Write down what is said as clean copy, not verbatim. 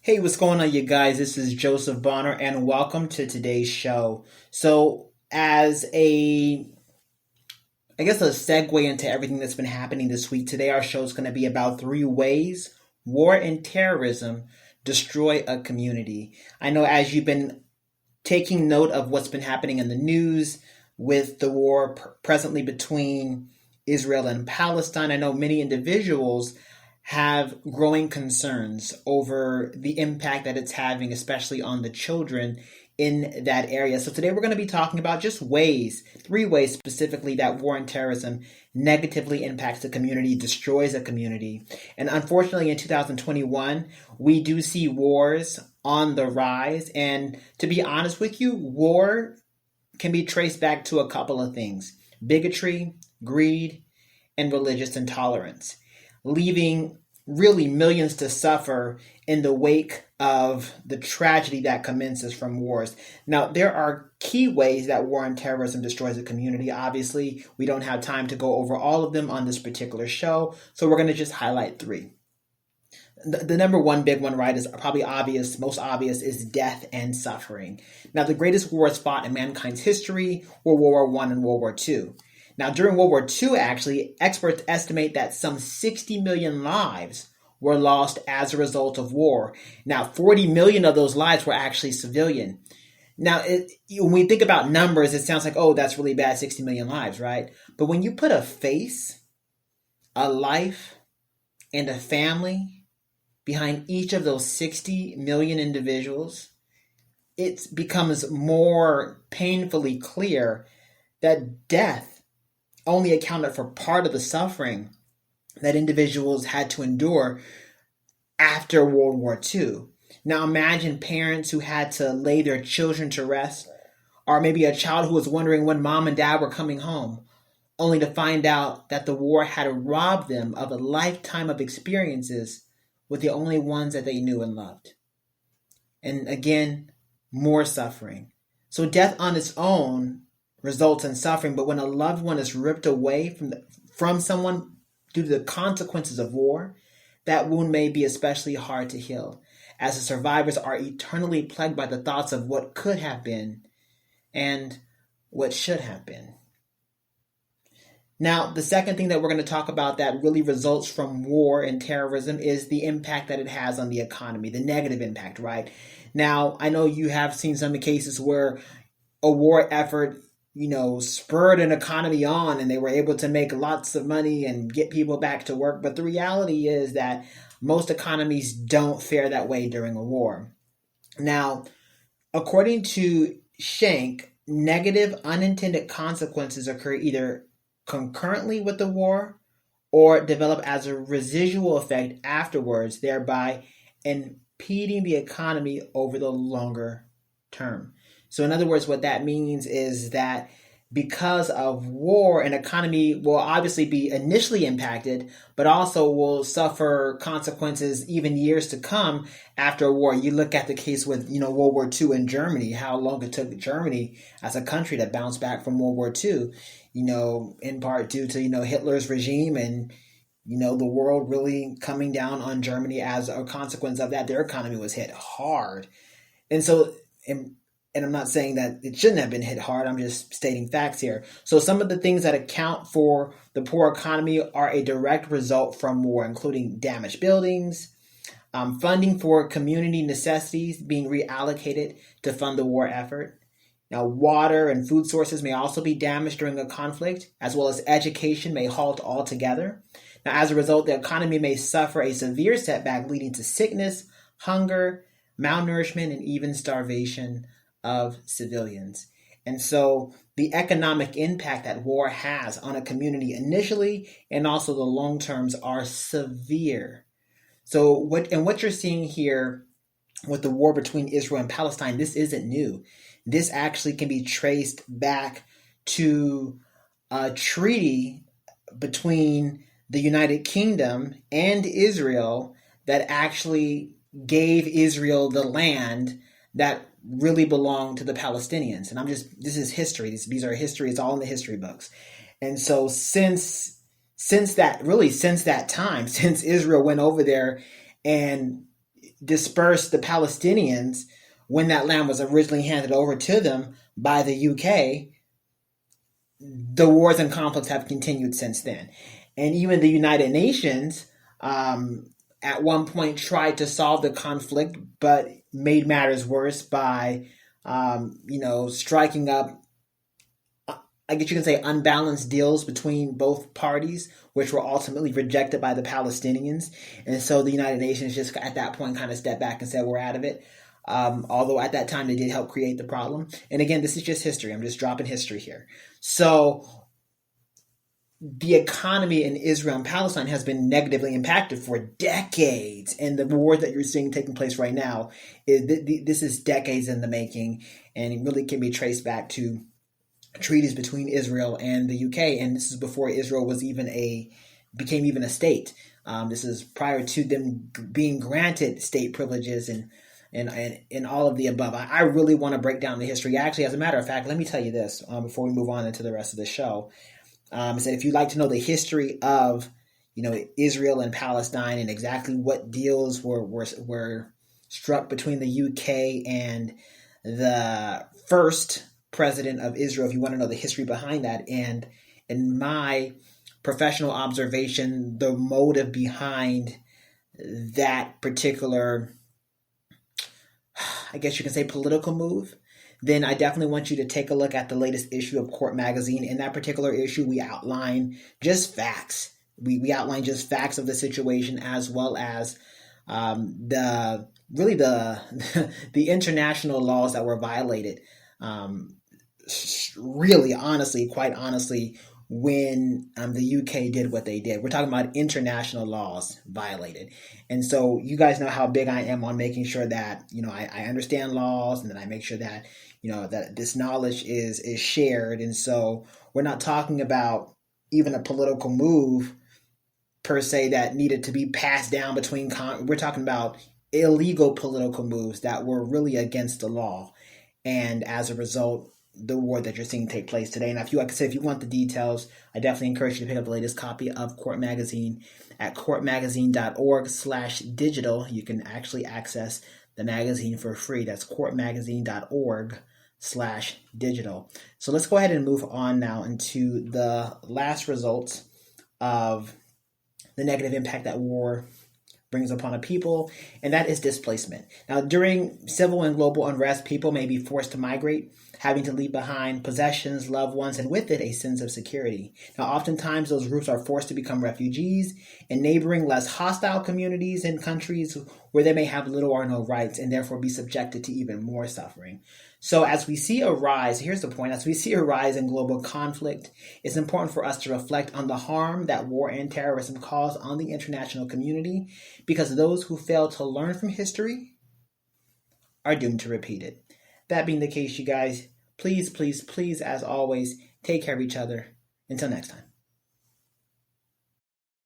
Hey, what's going on, you guys? This is Joseph Bonner, and welcome to today's show. I guess, a segue into everything that's been happening this week, today our show is going to be about three ways war and terrorism destroy a community. I know as you've been taking note of what's been happening in the news with the war presently between Israel and Palestine, I know many individuals have growing concerns over the impact that it's having, especially on the children in that area. So today we're going to be talking about just three ways specifically that war and terrorism negatively impacts a community, destroys a community. And unfortunately, in 2021, we do see wars on the rise. And to be honest with you, war can be traced back to a couple of things: bigotry, greed, and religious intolerance, leaving really millions to suffer in the wake of the tragedy that commences from wars. Now, there are key ways that war and terrorism destroys a community. Obviously, we don't have time to go over all of them on this particular show, so we're going to just highlight three. The number one big one, right, is probably obvious, most obvious, is death and suffering. Now, the greatest wars fought in mankind's history were World War One and World War Two. Now, during World War II, actually, experts estimate that some 60 million lives were lost as a result of war. Now, 40 million of those lives were actually civilian. Now, when we think about numbers, it sounds like, oh, that's really bad, 60 million lives, right? But when you put a face, a life, and a family behind each of those 60 million individuals, it becomes more painfully clear that death only accounted for part of the suffering that individuals had to endure after World War II. Now imagine parents who had to lay their children to rest, or maybe a child who was wondering when mom and dad were coming home, only to find out that the war had robbed them of a lifetime of experiences with the only ones that they knew and loved. And again, more suffering. So death on its own results in suffering, but when a loved one is ripped away from someone due to the consequences of war, that wound may be especially hard to heal, as the survivors are eternally plagued by the thoughts of what could have been and what should have been. Now, the second thing that we're going to talk about that really results from war and terrorism is the impact that it has on the economy, the negative impact, right? Now, I know you have seen some cases where a war effort spurred an economy on and they were able to make lots of money and get people back to work. But the reality is that most economies don't fare that way during a war. Now, according to Schenck, negative unintended consequences occur either concurrently with the war or develop as a residual effect afterwards, thereby impeding the economy over the longer term. So in other words, what that means is that because of war, an economy will obviously be initially impacted, but also will suffer consequences even years to come after a war. You look at the case with, World War II in Germany, how long it took Germany as a country to bounce back from World War II, in part due to, Hitler's regime and, the world really coming down on Germany as a consequence of that. Their economy was hit hard. And so, and I'm not saying that it shouldn't have been hit hard. I'm just stating facts here. So some of the things that account for the poor economy are a direct result from war, including damaged buildings, funding for community necessities being reallocated to fund the war effort. Now, water and food sources may also be damaged during a conflict, as well as education may halt altogether. Now, as a result, the economy may suffer a severe setback leading to sickness, hunger, malnourishment, and even starvation of civilians. And so the economic impact that war has on a community initially and also the long terms are severe. So what you're seeing here with the war between Israel and Palestine, this isn't new. This actually can be traced back to a treaty between the United Kingdom and Israel that actually gave Israel the land that really belonged to the Palestinians. And this is history. These are history. It's all in the history books. And so since that time, since Israel went over there and disperse the Palestinians when that land was originally handed over to them by the UK, the wars and conflicts have continued since then. And even the United Nations at one point tried to solve the conflict, but made matters worse by, striking up, I guess you can say, unbalanced deals between both parties, which were ultimately rejected by the Palestinians. And so the United Nations just at that point kind of stepped back and said, we're out of it. Although at that time they did help create the problem. And again, this is just history. I'm just dropping history here. So the economy in Israel and Palestine has been negatively impacted for decades. And the war that you're seeing taking place right now, this is decades in the making. And it really can be traced back to treaties between Israel and the UK. And this is before Israel was became even a state. This is prior to them being granted state privileges and all of the above. I really want to break down the history. Actually, as a matter of fact, let me tell you this before we move on into the rest of the show. Is that if you'd like to know the history of, Israel and Palestine and exactly what deals were struck between the UK and the first president of Israel, if you want to know the history behind that, and in my professional observation, the motive behind that particular, I guess you can say, political move, then I definitely want you to take a look at the latest issue of Court Magazine. In that particular issue, we outline just facts. We outline just facts of the situation, as well as the the international laws that were violated. Really, honestly, quite honestly, when the UK did what they did. We're talking about international laws violated. And so you guys know how big I am on making sure that, I understand laws, and then I make sure that, that this knowledge is shared. And so we're not talking about even a political move per se that needed to be passed down between, we're talking about illegal political moves that were really against the law. And as a result, the war that you're seeing take place today. And if you, like I said, if you want the details, I definitely encourage you to pick up the latest copy of Court Magazine at courtmagazine.org/digital. You can actually access the magazine for free. That's courtmagazine.org/digital. So let's go ahead and move on now into the last results of the negative impact that war brings upon a people, and that is displacement. Now, during civil and global unrest, people may be forced to migrate, having to leave behind possessions, loved ones, and with it, a sense of security. Now, oftentimes, those groups are forced to become refugees in neighboring, less hostile communities and countries where they may have little or no rights and therefore be subjected to even more suffering. So as we see a rise, here's the point, as we see a rise in global conflict, it's important for us to reflect on the harm that war and terrorism cause on the international community, because those who fail to learn from history are doomed to repeat it. That being the case, you guys, please, as always, take care of each other. Until next time.